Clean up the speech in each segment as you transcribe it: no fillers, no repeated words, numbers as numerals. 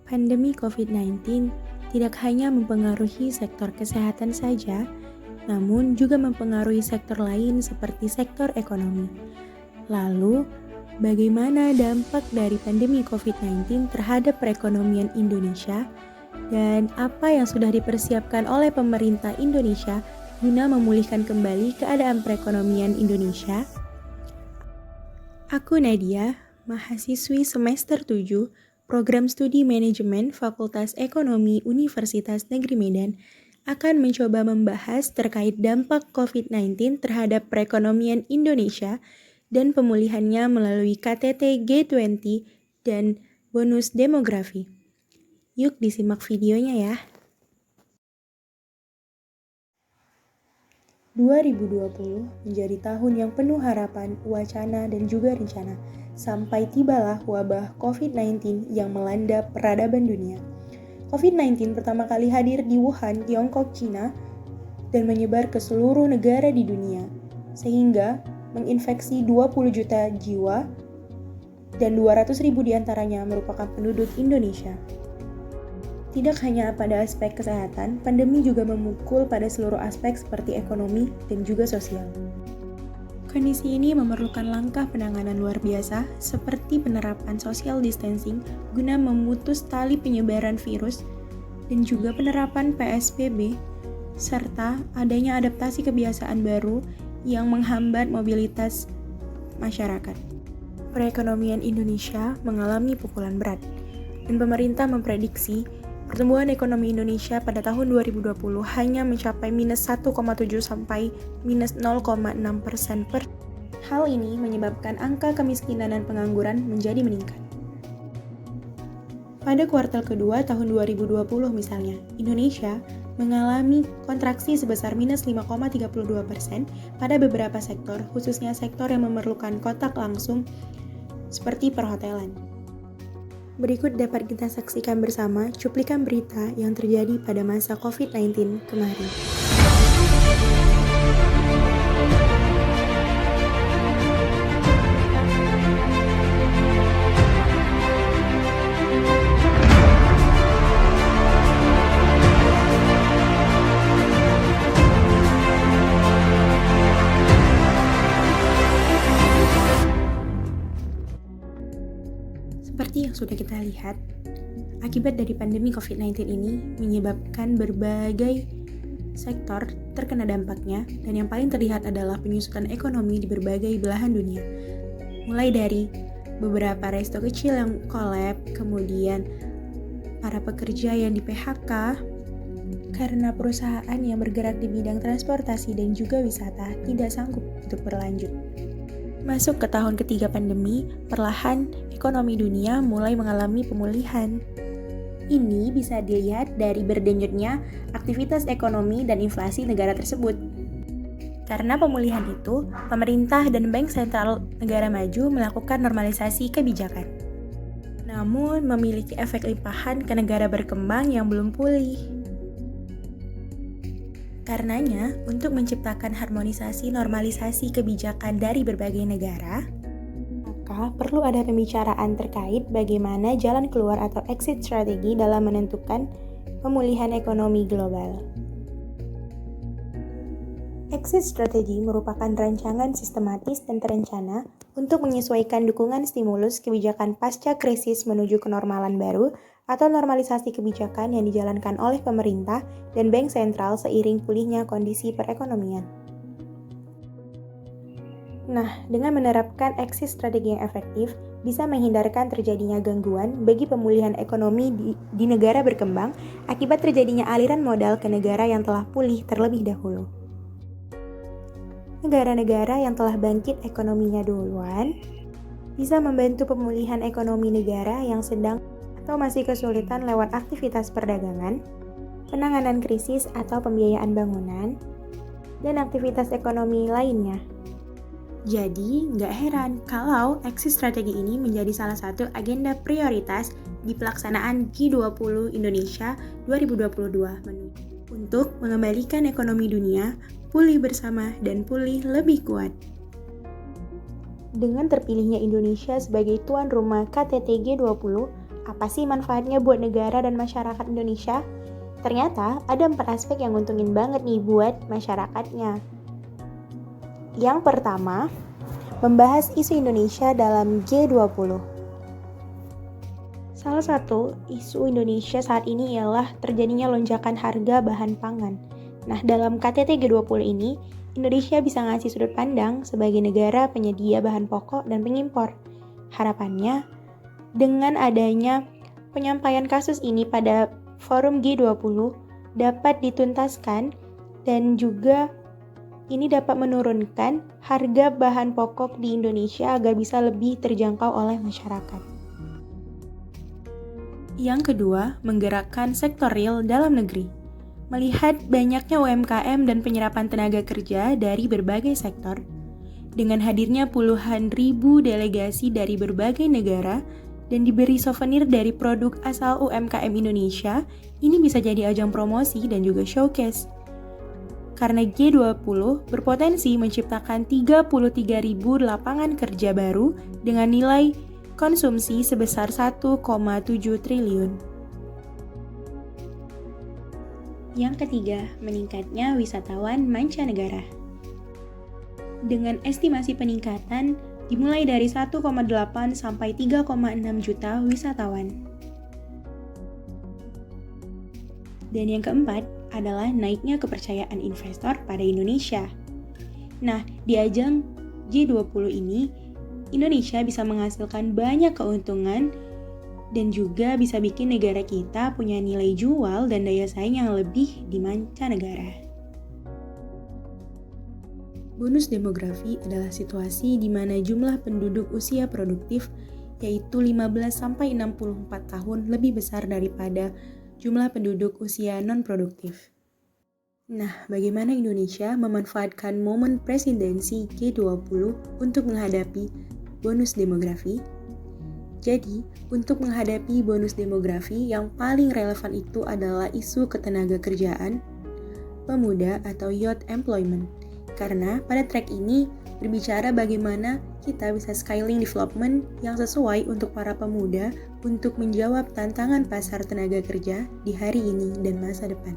Pandemi COVID-19 tidak hanya mempengaruhi sektor kesehatan saja, namun juga mempengaruhi sektor lain seperti sektor ekonomi. Lalu, bagaimana dampak dari pandemi COVID-19 terhadap perekonomian Indonesia dan apa yang sudah dipersiapkan oleh pemerintah Indonesia guna memulihkan kembali keadaan perekonomian Indonesia? Aku Nadia, mahasiswi semester 7, Program Studi Manajemen Fakultas Ekonomi Universitas Negeri Medan, akan mencoba membahas terkait dampak COVID-19 terhadap perekonomian Indonesia dan pemulihannya melalui KTT G20 dan bonus demografi. Yuk disimak videonya ya. 2020 menjadi tahun yang penuh harapan, wacana, dan juga rencana. Sampai tibalah wabah COVID-19 yang melanda peradaban dunia. COVID-19 pertama kali hadir di Wuhan, Tiongkok, Cina, dan menyebar ke seluruh negara di dunia, sehingga menginfeksi 20 juta jiwa dan 200.000 diantaranya merupakan penduduk Indonesia. Tidak hanya pada aspek kesehatan, pandemi juga memukul pada seluruh aspek seperti ekonomi dan juga sosial. Kondisi ini memerlukan langkah penanganan luar biasa seperti penerapan social distancing guna memutus tali penyebaran virus dan juga penerapan PSBB serta adanya adaptasi kebiasaan baru yang menghambat mobilitas masyarakat. Perekonomian Indonesia mengalami pukulan berat dan pemerintah memprediksi pertumbuhan ekonomi Indonesia pada tahun 2020 hanya mencapai minus 1,7 sampai minus 0,6%. Hal ini menyebabkan angka kemiskinan dan pengangguran menjadi meningkat. Pada kuartal kedua tahun 2020 misalnya, Indonesia mengalami kontraksi sebesar minus 5,32% pada beberapa sektor, khususnya sektor yang memerlukan kontak langsung seperti perhotelan. Berikut dapat kita saksikan bersama cuplikan berita yang terjadi pada masa COVID-19 kemarin. Seperti yang sudah kita lihat, akibat dari pandemi COVID-19 ini menyebabkan berbagai sektor terkena dampaknya dan yang paling terlihat adalah penyusutan ekonomi di berbagai belahan dunia. Mulai dari beberapa resto kecil yang kolab, kemudian para pekerja yang di PHK karena perusahaan yang bergerak di bidang transportasi dan juga wisata tidak sanggup untuk berlanjut. Masuk ke tahun ketiga pandemi, perlahan ekonomi dunia mulai mengalami pemulihan. Ini bisa dilihat dari berdenyutnya aktivitas ekonomi dan inflasi negara tersebut. Karena pemulihan itu, pemerintah dan Bank Sentral negara maju melakukan normalisasi kebijakan. Namun, memiliki efek limpahan ke negara berkembang yang belum pulih. Karenanya, untuk menciptakan harmonisasi normalisasi kebijakan dari berbagai negara, maka perlu ada pembicaraan terkait bagaimana jalan keluar atau exit strategi dalam menentukan pemulihan ekonomi global. Exit strategi merupakan rancangan sistematis dan terencana untuk menyesuaikan dukungan stimulus kebijakan pasca krisis menuju kenormalan baru atau normalisasi kebijakan yang dijalankan oleh pemerintah dan bank sentral seiring pulihnya kondisi perekonomian. Nah, dengan menerapkan exit strategi yang efektif, bisa menghindarkan terjadinya gangguan bagi pemulihan ekonomi di negara berkembang akibat terjadinya aliran modal ke negara yang telah pulih terlebih dahulu. Negara-negara yang telah bangkit ekonominya duluan bisa membantu pemulihan ekonomi negara yang sedang atau masih kesulitan lewat aktivitas perdagangan, penanganan krisis atau pembiayaan bangunan, dan aktivitas ekonomi lainnya. Jadi, nggak heran kalau exit strategi ini menjadi salah satu agenda prioritas di pelaksanaan G20 Indonesia 2022 untuk mengembalikan ekonomi dunia pulih bersama dan pulih lebih kuat. Dengan terpilihnya Indonesia sebagai tuan rumah KTT G20, Apa sih manfaatnya buat negara dan masyarakat Indonesia? Ternyata ada 4 aspek yang nguntungin banget nih buat masyarakatnya. Yang pertama, membahas isu Indonesia dalam G20. Salah satu isu Indonesia saat ini ialah terjadinya lonjakan harga bahan pangan. Nah, dalam KTT G20 ini, Indonesia bisa ngasih sudut pandang sebagai negara penyedia bahan pokok dan pengimpor. Harapannya, dengan adanya penyampaian kasus ini pada forum G20 dapat dituntaskan dan juga ini dapat menurunkan harga bahan pokok di Indonesia agar bisa lebih terjangkau oleh masyarakat. Yang kedua, menggerakkan sektor real dalam negeri. Melihat banyaknya UMKM dan penyerapan tenaga kerja dari berbagai sektor, dengan hadirnya puluhan ribu delegasi dari berbagai negara dan diberi souvenir dari produk asal UMKM Indonesia, ini bisa jadi ajang promosi dan juga showcase. Karena G20 berpotensi menciptakan 33.000 lapangan kerja baru dengan nilai konsumsi sebesar 1,7 triliun. Yang ketiga, meningkatnya wisatawan mancanegara. Dengan estimasi peningkatan dimulai dari 1,8 sampai 3,6 juta wisatawan. Dan yang keempat adalah naiknya kepercayaan investor pada Indonesia. Nah, di ajang G20 ini, Indonesia bisa menghasilkan banyak keuntungan dan juga bisa bikin negara kita punya nilai jual dan daya saing yang lebih di mancanegara. Bonus demografi adalah situasi di mana jumlah penduduk usia produktif yaitu 15-64 tahun lebih besar daripada jumlah penduduk usia non-produktif. Nah, bagaimana Indonesia memanfaatkan momen presidensi G20 untuk menghadapi bonus demografi? Jadi, untuk menghadapi bonus demografi yang paling relevan itu adalah isu ketenaga kerjaan pemuda atau youth employment. Karena pada track ini berbicara bagaimana kita bisa scaling development yang sesuai untuk para pemuda untuk menjawab tantangan pasar tenaga kerja di hari ini dan masa depan.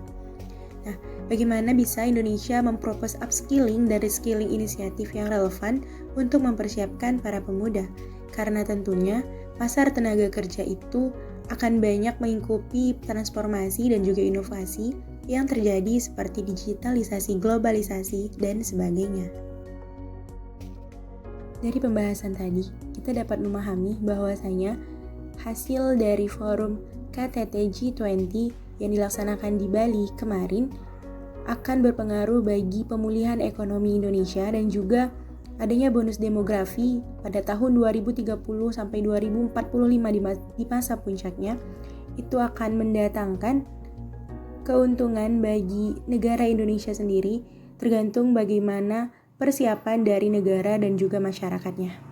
Nah, bagaimana bisa Indonesia mempropos upskilling dan reskilling inisiatif yang relevan untuk mempersiapkan para pemuda? Karena tentunya pasar tenaga kerja itu akan banyak mengikuti transformasi dan juga inovasi yang terjadi seperti digitalisasi, globalisasi, dan sebagainya. Dari pembahasan tadi, kita dapat memahami bahwasanya hasil dari forum KTT G20 yang dilaksanakan di Bali kemarin akan berpengaruh bagi pemulihan ekonomi Indonesia dan juga adanya bonus demografi pada tahun 2030 sampai 2045 di masa puncaknya itu akan mendatangkan keuntungan bagi negara Indonesia sendiri tergantung bagaimana persiapan dari negara dan juga masyarakatnya.